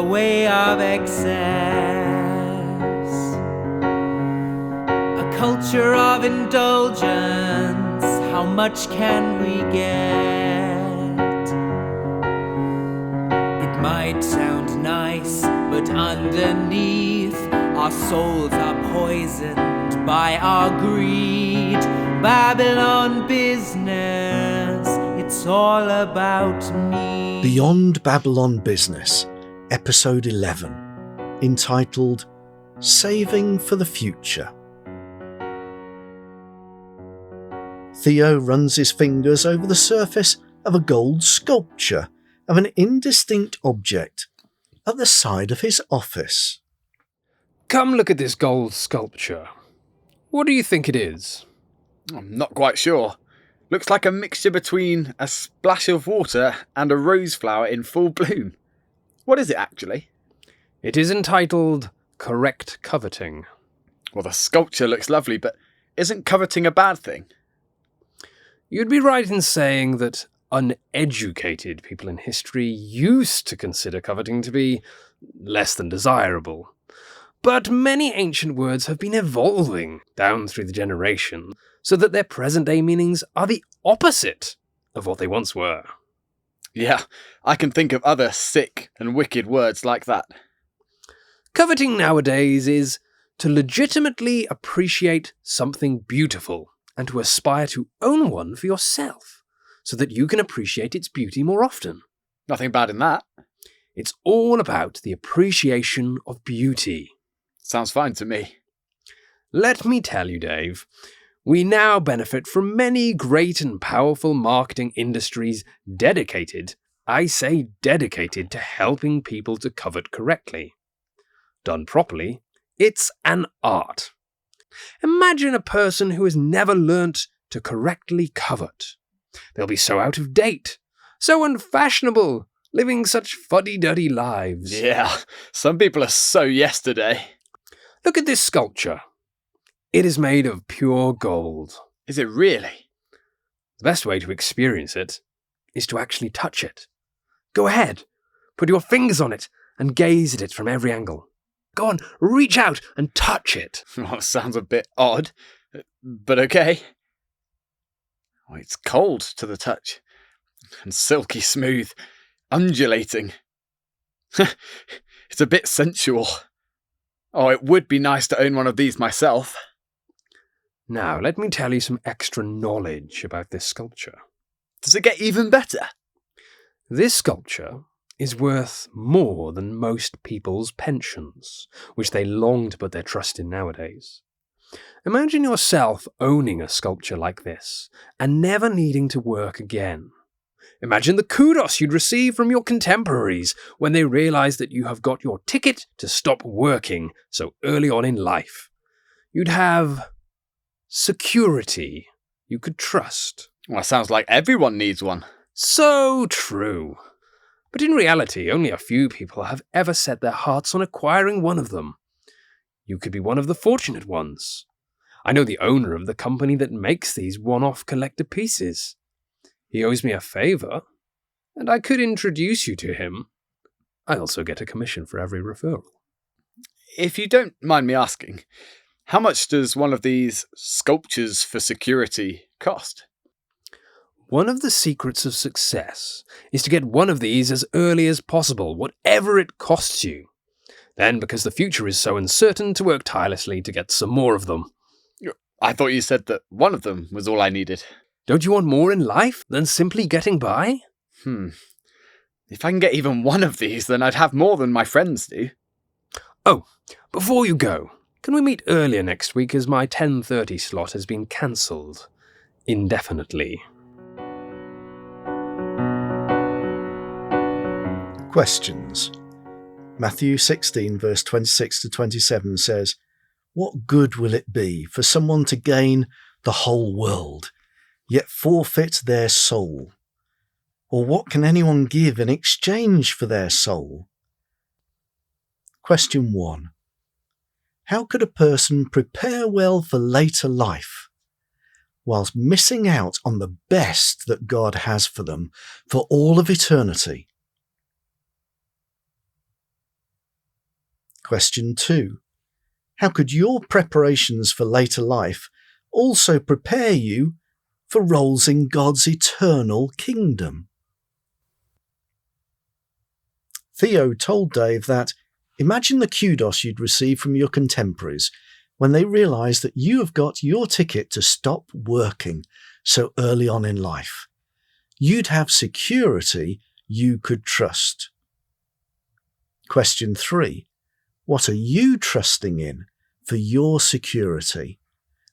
way of excess. A culture of indulgence, how much can we get? It might sound nice, but underneath, our souls are poisoned by our greed. Babylon business, it's all about me. Beyond Babylon Business, Episode 11, entitled Saving for the Future. Theo runs his fingers over the surface of a gold sculpture of an indistinct object at the side of his office. Come look at this gold sculpture. What do you think it is? I'm not quite sure. Looks like a mixture between a splash of water and a rose flower in full bloom. What is it actually? It is entitled Correct Coveting. Well, the sculpture looks lovely, but isn't coveting a bad thing? You'd be right in saying that uneducated people in history used to consider coveting to be less than desirable. But many ancient words have been evolving down through the generations, so that their present-day meanings are the opposite of what they once were. Yeah, I can think of other sick and wicked words like that. Coveting nowadays is to legitimately appreciate something beautiful and to aspire to own one for yourself, so that you can appreciate its beauty more often. Nothing bad in that. It's all about the appreciation of beauty. Sounds fine to me. Let me tell you, Dave, we now benefit from many great and powerful marketing industries dedicated, I say dedicated, to helping people to covet correctly. Done properly, it's an art. Imagine a person who has never learnt to correctly covet. They'll be so out of date, so unfashionable, living such fuddy-duddy lives. Yeah, some people are so yesterday. Look at this sculpture. It is made of pure gold. Is it really? The best way to experience it is to actually touch it. Go ahead, put your fingers on it and gaze at it from every angle. Go on, reach out and touch it. Well, sounds a bit odd, but okay. Oh, it's cold to the touch, and silky smooth, undulating. It's a bit sensual. Oh, it would be nice to own one of these myself. Now, let me tell you some extra knowledge about this sculpture. Does it get even better? This sculpture is worth more than most people's pensions, which they long to put their trust in nowadays. Imagine yourself owning a sculpture like this, and never needing to work again. Imagine the kudos you'd receive from your contemporaries when they realise that you have got your ticket to stop working so early on in life. You'd have security you could trust. Well, sounds like everyone needs one. So true. But in reality, only a few people have ever set their hearts on acquiring one of them. You could be one of the fortunate ones. I know the owner of the company that makes these one-off collector pieces. He owes me a favour, and I could introduce you to him. I also get a commission for every referral. If you don't mind me asking, how much does one of these sculptures for security cost? One of the secrets of success is to get one of these as early as possible, whatever it costs you. Then, because the future is so uncertain, to work tirelessly to get some more of them. I thought you said that one of them was all I needed. Don't you want more in life than simply getting by? If I can get even one of these, then I'd have more than my friends do. Oh, before you go, can we meet earlier next week as my 10:30 slot has been cancelled indefinitely? Questions. Matthew 16 verse 26 to 27 says, "What good will it be for someone to gain the whole world, yet forfeit their soul? Or what can anyone give in exchange for their soul?" Question 1. How could a person prepare well for later life whilst missing out on the best that God has for them for all of eternity? Question 2. How could your preparations for later life also prepare you for roles in God's eternal kingdom? Theo told Dave that, imagine the kudos you'd receive from your contemporaries when they realise that you have got your ticket to stop working so early on in life. You'd have security you could trust. Question 3. What are you trusting in for your security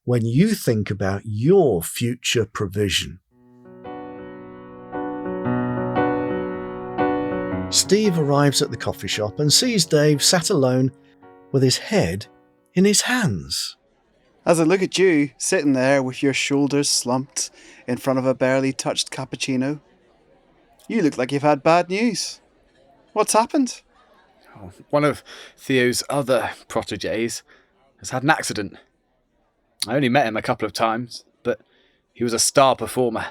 when you think about your future provision? Steve arrives at the coffee shop and sees Dave sat alone with his head in his hands. As I look at you, sitting there with your shoulders slumped in front of a barely touched cappuccino, you look like you've had bad news. What's happened? One of Theo's other protégés has had an accident. I only met him a couple of times, but he was a star performer.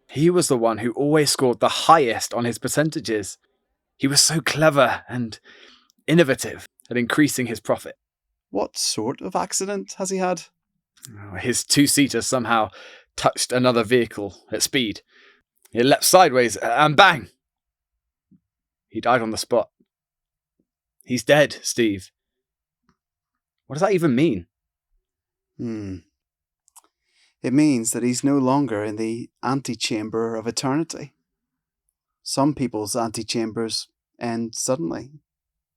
He was the one who always scored the highest on his percentages. He was so clever and innovative at increasing his profit. What sort of accident has he had? His two-seater somehow touched another vehicle at speed. It leapt sideways and bang! He died on the spot. He's dead, Steve. What does that even mean? It means that he's no longer in the antechamber of eternity. Some people's antechambers end suddenly.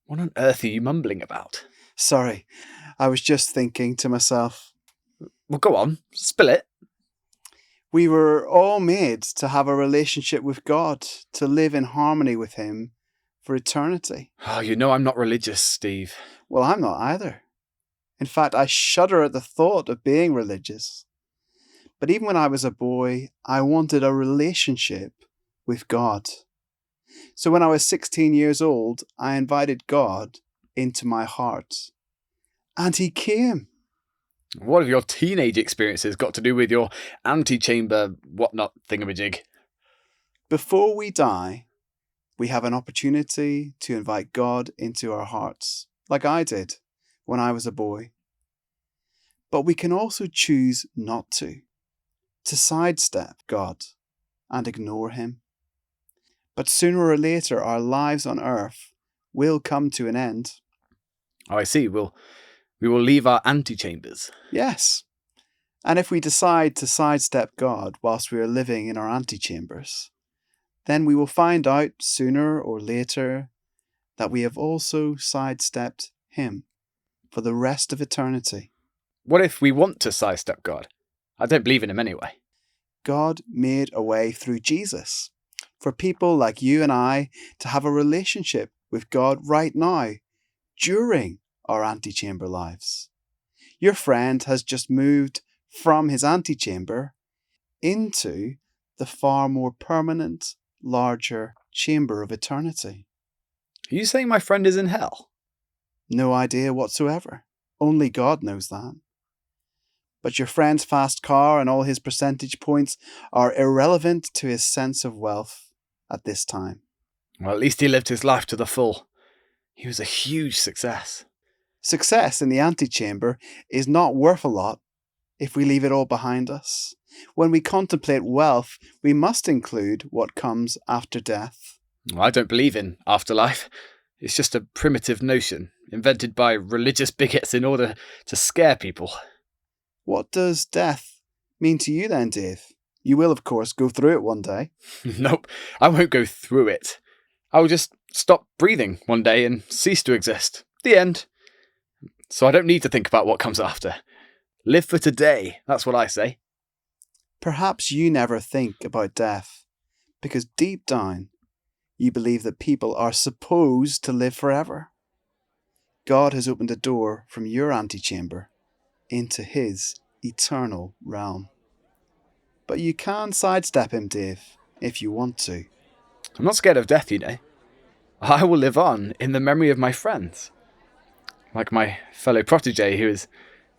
What on earth are you mumbling about? Sorry, I was just thinking to myself. Well, go on, spill it. We were all made to have a relationship with God, to live in harmony with Him for eternity. Oh, you know I'm not religious, Steve. Well, I'm not either. In fact, I shudder at the thought of being religious. But even when I was a boy, I wanted a relationship with God. So when I was 16 years old, I invited God into my heart. And He came. What have your teenage experiences got to do with your antechamber whatnot thingamajig? Before we die, we have an opportunity to invite God into our hearts, like I did when I was a boy. But we can also choose not to sidestep God and ignore Him. But sooner or later, our lives on earth will come to an end. Oh, I see. We will leave our antechambers. Yes. And if we decide to sidestep God whilst we are living in our antechambers, then we will find out sooner or later that we have also sidestepped Him for the rest of eternity. What if we want to sidestep God? I don't believe in Him anyway. God made a way through Jesus for people like you and I to have a relationship with God right now, during our antechamber lives. Your friend has just moved from his antechamber into the far more permanent, larger chamber of eternity. Are you saying my friend is in hell? No idea whatsoever. Only God knows that. But your friend's fast car and all his percentage points are irrelevant to his sense of wealth at this time. Well, at least he lived his life to the full. He was a huge success. Success in the antechamber is not worth a lot if we leave it all behind us. When we contemplate wealth, we must include what comes after death. Well, I don't believe in afterlife. It's just a primitive notion invented by religious bigots in order to scare people. What does death mean to you then, Dave? You will, of course, go through it one day. Nope, I won't go through it. I will just stop breathing one day and cease to exist. The end. So I don't need to think about what comes after. Live for today, that's what I say. Perhaps you never think about death, because deep down, you believe that people are supposed to live forever. God has opened a door from your antechamber into His eternal realm. But you can sidestep Him, Dave, if you want to. I'm not scared of death, you know. I will live on in the memory of my friends. Like my fellow protégé who is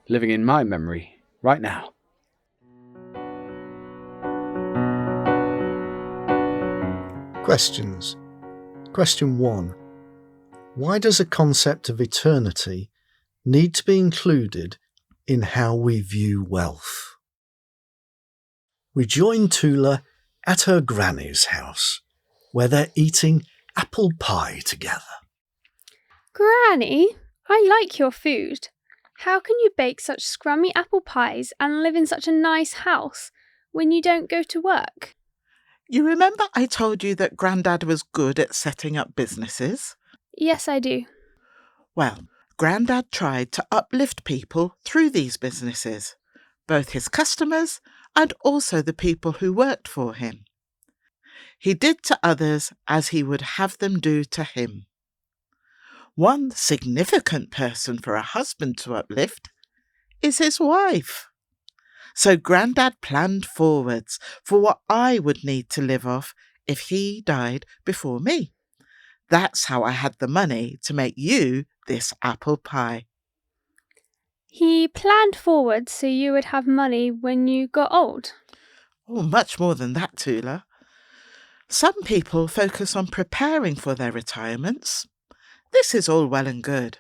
living in my memory right now. Questions. Question 1. Why does a concept of eternity need to be included in how we view wealth? We join Tula at her granny's house, where they're eating apple pie together. Granny, I like your food. How can you bake such scrummy apple pies and live in such a nice house when you don't go to work? You remember I told you that Grandad was good at setting up businesses? Yes, I do. Well, Grandad tried to uplift people through these businesses, both his customers and also the people who worked for him. He did to others as he would have them do to him. One significant person for a husband to uplift is his wife. So Grandad planned forwards for what I would need to live off if he died before me. That's how I had the money to make you this apple pie. He planned forward so you would have money when you got old. Oh, much more than that, Tula. Some people focus on preparing for their retirements. This is all well and good.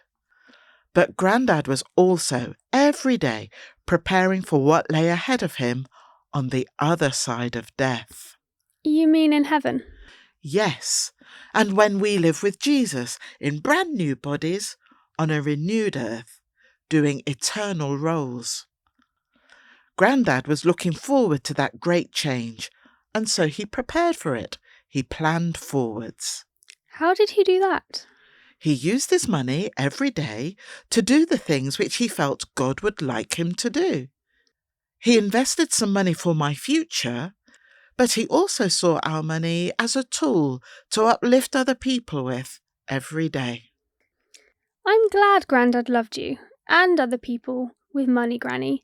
But Grandad was also, every day, preparing for what lay ahead of him on the other side of death. You mean in heaven? Yes, and when we live with Jesus in brand new bodies on a renewed earth, doing eternal roles. Grandad was looking forward to that great change, and so he prepared for it. He planned forwards. How did he do that? He used his money every day to do the things which he felt God would like him to do. He invested some money for my future, but he also saw our money as a tool to uplift other people with every day. I'm glad Grandad loved you and other people with money, Granny.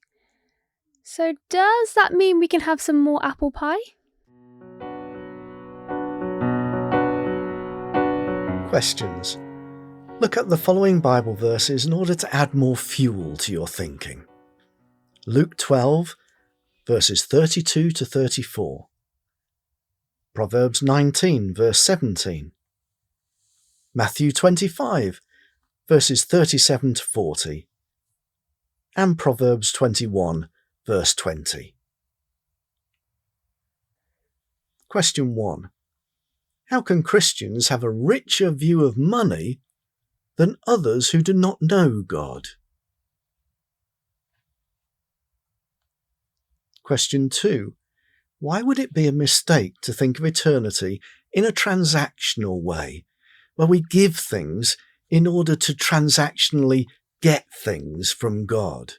So does that mean we can have some more apple pie? Questions. Look at the following Bible verses in order to add more fuel to your thinking. Luke 12, verses 32 to 34. Proverbs 19, verse 17. Matthew 25, verses 37 to 40. And Proverbs 21, verse 20. Question 1. How can Christians have a richer view of money than others who do not know God? Question 2. Why would it be a mistake to think of eternity in a transactional way, where we give things in order to transactionally get things from God?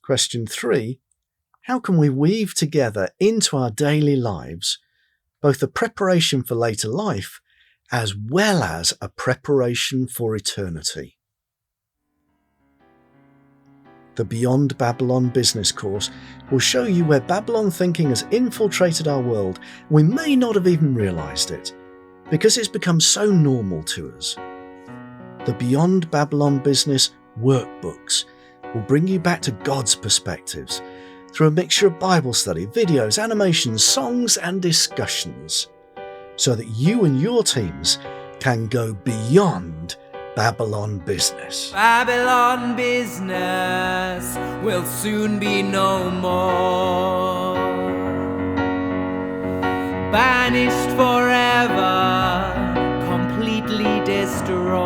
Question 3. How can we weave together into our daily lives both a preparation for later life as well as a preparation for eternity? The Beyond Babylon business course will show you where Babylon thinking has infiltrated our world. We may not have even realised it, because it's become so normal to us. The Beyond Babylon business workbooks will bring you back to God's perspectives through a mixture of Bible study, videos, animations, songs and discussions, so that you and your teams can go beyond Babylon business. Babylon business will soon be no more. Banished forever, completely destroyed.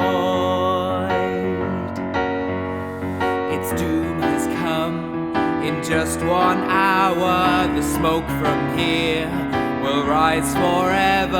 Its doom has come in just 1 hour. The smoke from here will rise forever.